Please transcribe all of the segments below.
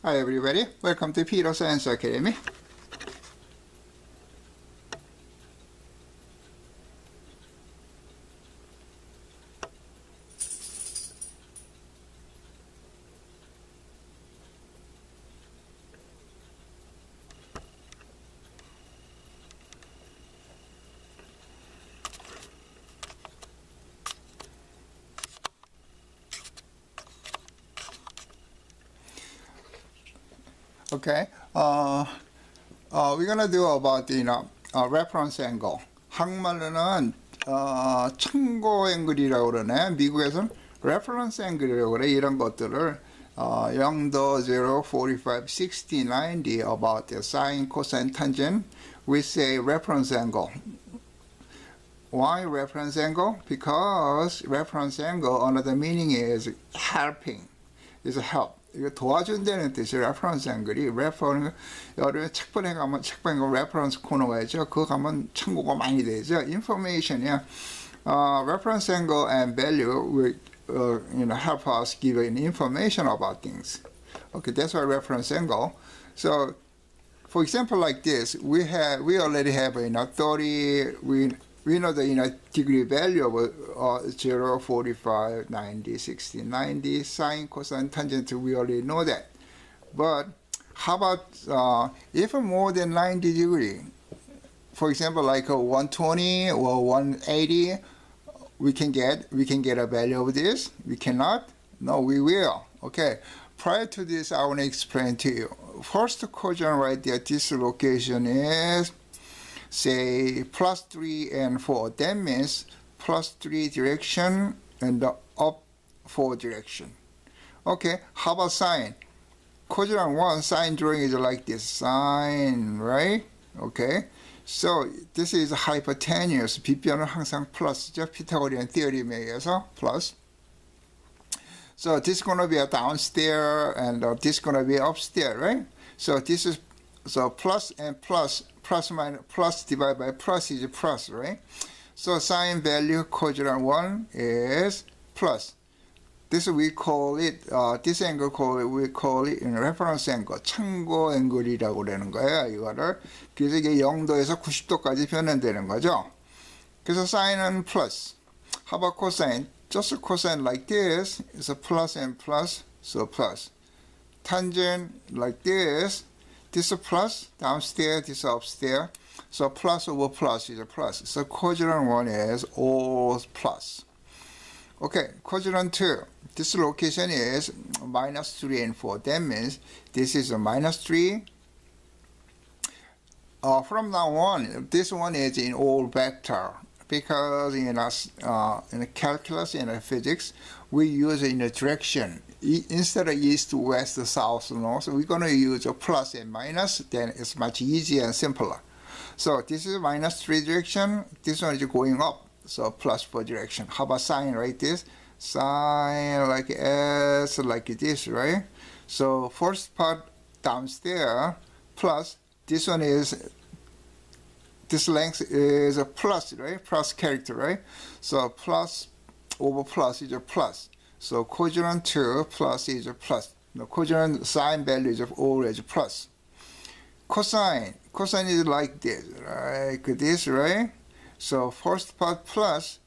Hi everybody, welcome to Peter Science Academy. Okay, we're gonna do about reference angle. 한국말로는 참고 앵글이라고 그러네. 미국에서는 reference angle이라고 그래. 이런 것들을 0도, 0, 45, 60, 90 about the sine, cosine, tangent. We say reference angle. Why reference angle? Because reference angle, another meaning is helping. Is help. 이거 도와준다는 뜻이 reference angle이 reference 여름에 책방에 가면 책방에 reference 코너가 있죠. 그거 가면 참고가 많이 되죠. information이야. Reference angle and value will help us give an information about things. Okay, that's why reference angle. So, for example, like this, we already have 30. We know the degree value of 0, 45, 90, 60, 90, sine, cosine, tangent, we already know that. But how about if more than 90 degree, for example, like a 120 or 180, we can get a value of this? We cannot? No, we will. Okay. Prior to this, I want to explain to you. First quadrant right there, this location is say plus 3 and 4. That means plus 3 direction and the up 4 direction. Okay, how about sine? Quadrant 1 sine drawing is like this. Sine, right? Okay, so this is hypotenuse. 빗변은 항상 플러스죠. 피타고리안 theorem에 의해서 plus. So this is going to be a downstairs and this is going to be upstairs, right? So this is plus and plus. Plus divided by plus is plus, right? So sine value quadrant 1 is plus. This we call it, this angle we call it reference angle, 참고 앵글이라고 그러는 거예요, 이거를. 그래서 이게 0도에서 90도까지 변환되는 거죠. 그래서 sine은 plus. How about cosine? Just cosine like this is a plus and plus, so plus. Tangent like this. This is plus, downstairs, this is upstairs. So plus over plus is a plus. So quadrant 1 is all plus. Okay, quadrant 2. This location is minus 3 and 4. That means this is a minus 3. From now on, this one is in all vector. Because in calculus and physics, we use in a direction. Instead of east, west, south, north, we're going to use a plus and minus. Then it's much easier and simpler. So this is minus 3 direction. This one is going up. So plus 4 direction. How about sine like this? Sine like S, like this, right? So first part downstairs, plus. This one is, this length is a plus, right? Plus character, right? So plus over plus is a plus. So quadrant 2 plus is a plus. The quadrant sine value is always plus. Cosine is like this, like this, right? So first part plus,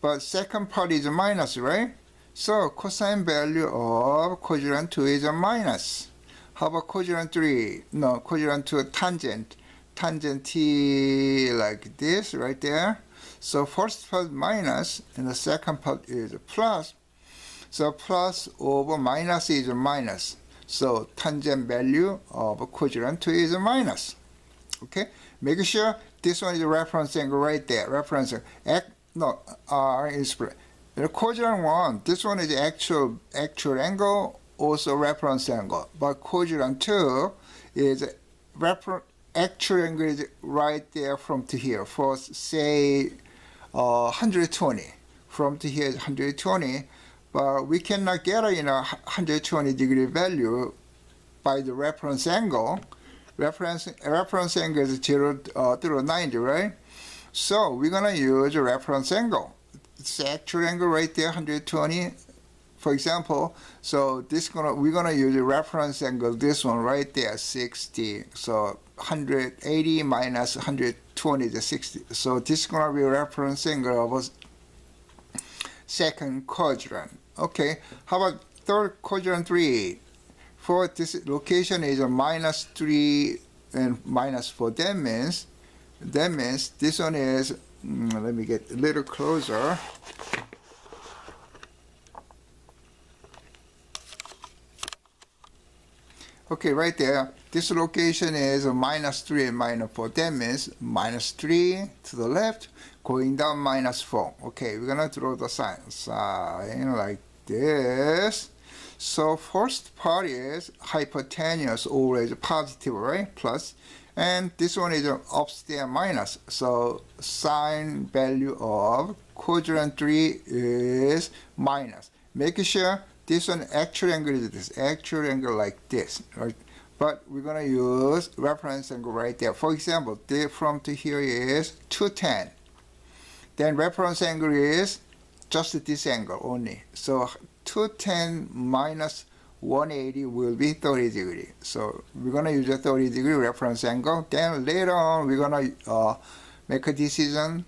but second part is a minus, right? So cosine value of quadrant 2 is a minus. How about quadrant 3? No, quadrant 2 tangent. Tangent T like this, right there. So first part minus, and the second part is a plus. So plus over minus is a minus. So tangent value of quadrant 2 is a minus. Okay? Make sure this one is a reference angle right there. Reference angle. R is the quadrant 1. This one is actual angle, also reference angle. But quadrant 2 is actual angle is right there from to here. For say 120. From to here is 120. But we cannot get a 120 degree value by the reference angle. Reference angle is 0 through 90, right? So we're gonna use a reference angle. It's the actual angle right there, 120 For example, so we're gonna use a reference angle, this one right there, 60. So 180 minus 120 is 60. So this is gonna be a reference angle of a second quadrant. Okay, how about third quadrant 3? For this location is a -3 and -4. That means this one is, let me get a little closer. Okay, right there, this location is a -3 and -4. That means -3 to the left, going down -4. Okay, we're gonna draw the sign like this. So first part is hypotenuse, always positive, right? Plus. And this one is upstairs minus. So sine value of quadrant 3 is minus. Make sure this one actual angle is this, actual angle like this, right? But we're gonna use reference angle right there. For example, from to here is 210. Then reference angle is just this angle only. So 210 minus 180 will be 30 degree. So we're gonna use a 30 degree reference angle. Then later on we're gonna make a decision.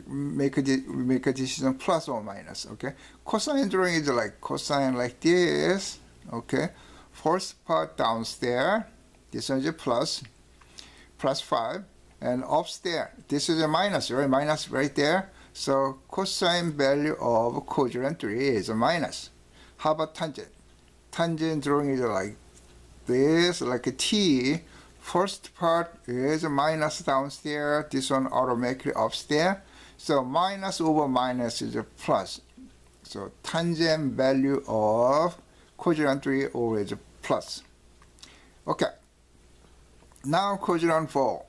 Make a decision plus or minus. Okay, cosine drawing is like cosine like this. Okay, first part downstairs, this one is a plus 5, and upstairs this is a minus, right? Minus right there. So cosine value of quadrant 3 is a minus. How about tangent? Tangent drawing is like this, like a T. First part is a minus downstairs, this one automatically upstairs. So minus over minus is a plus. So tangent value of quadrant 3 always a plus. Okay. Now quadrant 4.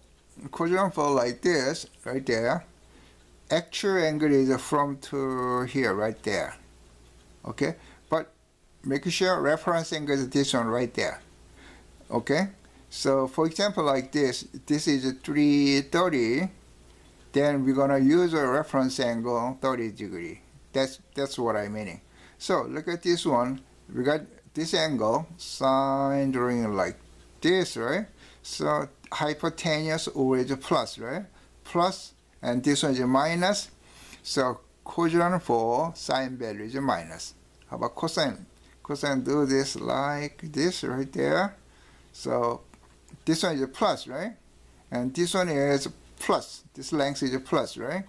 Quadrant 4 like this, right there. Actual angle is from to here, right there. Okay. But make sure reference angle is this one right there. Okay. So for example like this is a 330, then we're gonna use a reference angle 30 degree. That's what I'm meaning. So look at this one, we got this angle, sine drawing like this, right? So hypotenuse always a plus, right? Plus, and this one is a minus. So quadrant 4 sine value is a minus. How about cosine? Cosine do this like this right there. So this one is a plus, right? And this one is plus. This length is a plus, right?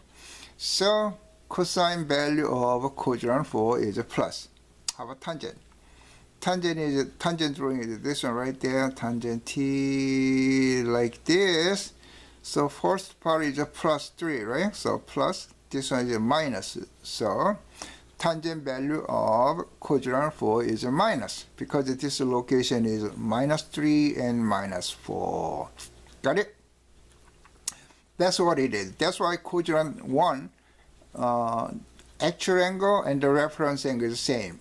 So cosine value of quadrant 4 is a plus. How about tangent? Tangent drawing is this one right there. Tangent T like this. So first part is a plus 3, right? So plus, this one is a minus. So tangent value of quadrant 4 is a minus because this location is -3 and -4. Got it? That's what it is. That's why quadrant 1 actual angle and the reference angle is the same.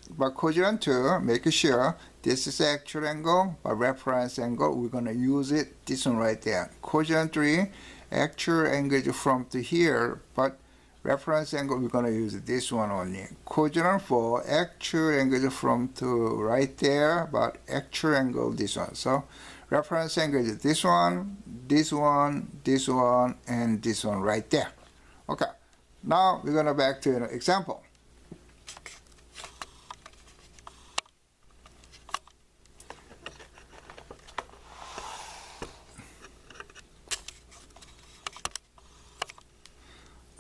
But quadrant 2, make sure this is actual angle, but reference angle, we're going to use it, this one right there. Quadrant 3, actual angle is from to here, but reference angle, we're going to use this one only. Quadrant 4, actual angle is from to right there, but actual angle, this one. So reference angle is this one, this one, this one, and this one right there. Okay, now we're going to back to an example.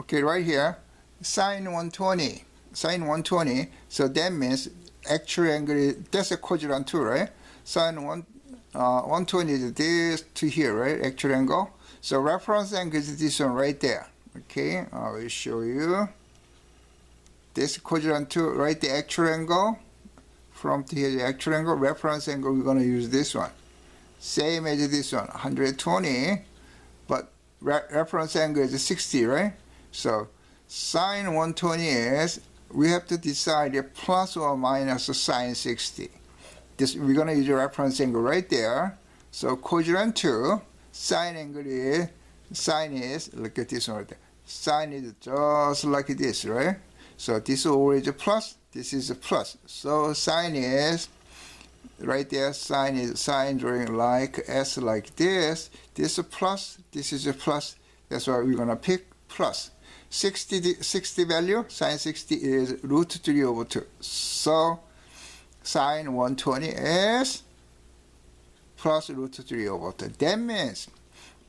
Okay, right here, sine 120, so that means actual angle, that's a quadrant 2, right? Sine 120 is this to here, right? Actual angle. So reference angle is this one right there. Okay, I will show you. This quadrant 2, right? The actual angle. From here, the actual angle, reference angle, we're going to use this one. Same as this one, 120, but reference angle is 60, right? So sine 120 is, we have to decide a plus or minus sine 60. This, we're going to use a reference angle right there. So quadrant 2, sine angle is, sine is, look at this one right there. Sine is just like this, right? So this is always a plus, this is a plus. So sine is right there, sine drawing like S like this. This is a plus, this is a plus. That's why we're gonna pick plus. 60 value, sine 60 is root 3 over 2. So sine 120 is plus root 3 over 2. That means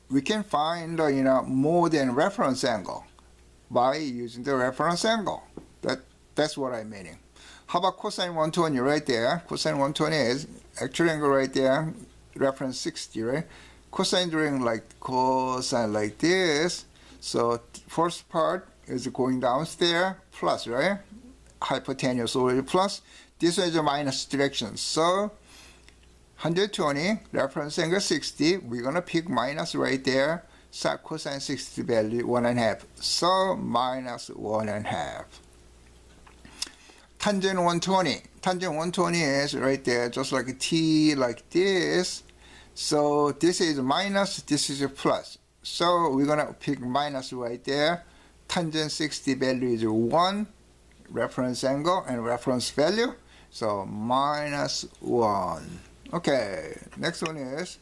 we can find more than reference angle by using the reference angle. That's what I'm meaning. How about cosine 120 right there? Cosine 120 is actual angle right there, reference 60, right? Cosine drawing like cosine like this. So first part is going downstairs, plus, right? Hypotenuse already plus. This one is a minus direction. So 120, reference angle 60, we're going to pick minus right there. So cosine 60 value 1.5. So minus 1.5. Tangent 120. Tangent 120 is right there, just like T like this. So this is minus, this is a plus. So we're going to pick minus right there. Tangent 60 value is 1. Reference angle and reference value. So minus 1. Okay, next one is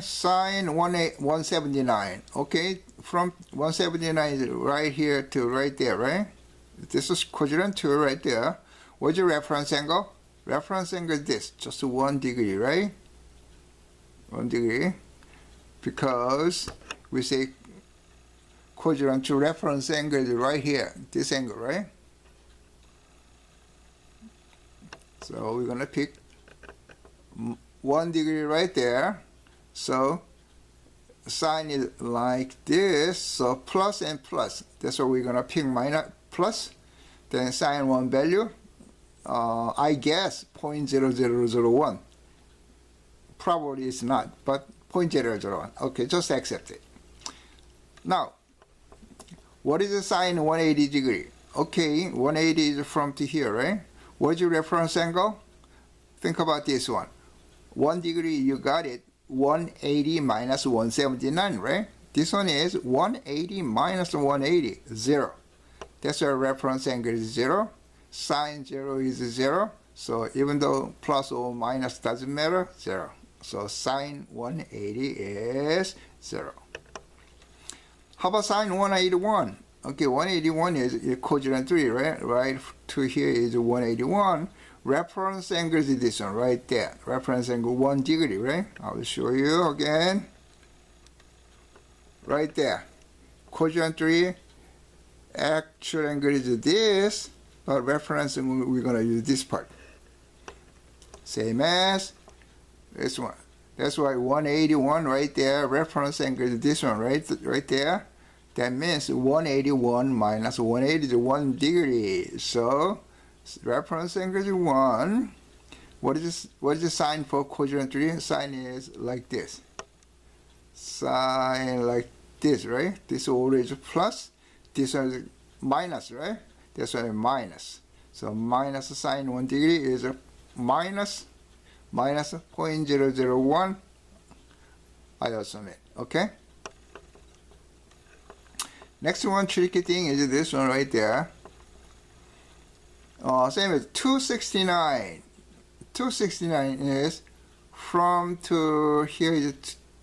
sine 179. Okay, from 179 is right here to right there, right? This is quadrant 2 right there. What's your reference angle? Reference angle is this, just 1 degree, right? 1 degree. Because we say quadrant 2 reference angle is right here, this angle, right? So we're going to pick 1 degree right there. So sine is like this, so plus and plus. That's why we're going to pick minus plus. Then sine 1 value, I guess 0.0001. Probably it's not, but 0.001. Okay, just accept it. Now, what is the sine 180 degree? Okay, 180 is from to here, right? What's your reference angle? Think about this one. 1 degree, you got it. 180 minus 179, right? This one is 180 minus 180, 0. That's our reference angle is 0. Sine 0 is 0. So even though plus or minus doesn't matter, 0. So sine 180 is 0. How about sine 181? Okay, 181 is quadrant 3, right? Right to here is 181. Reference angle is this one right there. Reference angle 1 degree, right? I will show you again. Right there. Quadrant 3. Actual angle is this. But reference angle, we're going to use this part. Same as this one. That's why 181 right there. Reference angle is this one right there. That means 181 minus 180 is 1 degree. So reference angle is 1. What is the sign for quadrant 3? Sign is like this. Sign like this, right? This always plus. This one is minus, right? This one is minus. So minus sine 1 degree is a minus 0.001. I also made. Okay? Next one tricky thing is this one right there. Same as 269. 269 is from to here is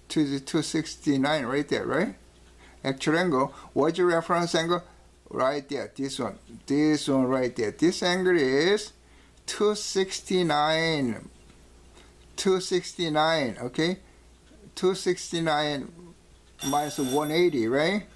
to the 269 right there, right? Actual angle. What's your reference angle? Right there. This one. This one right there. This angle is 269. 269. Okay? 269 minus 180, right?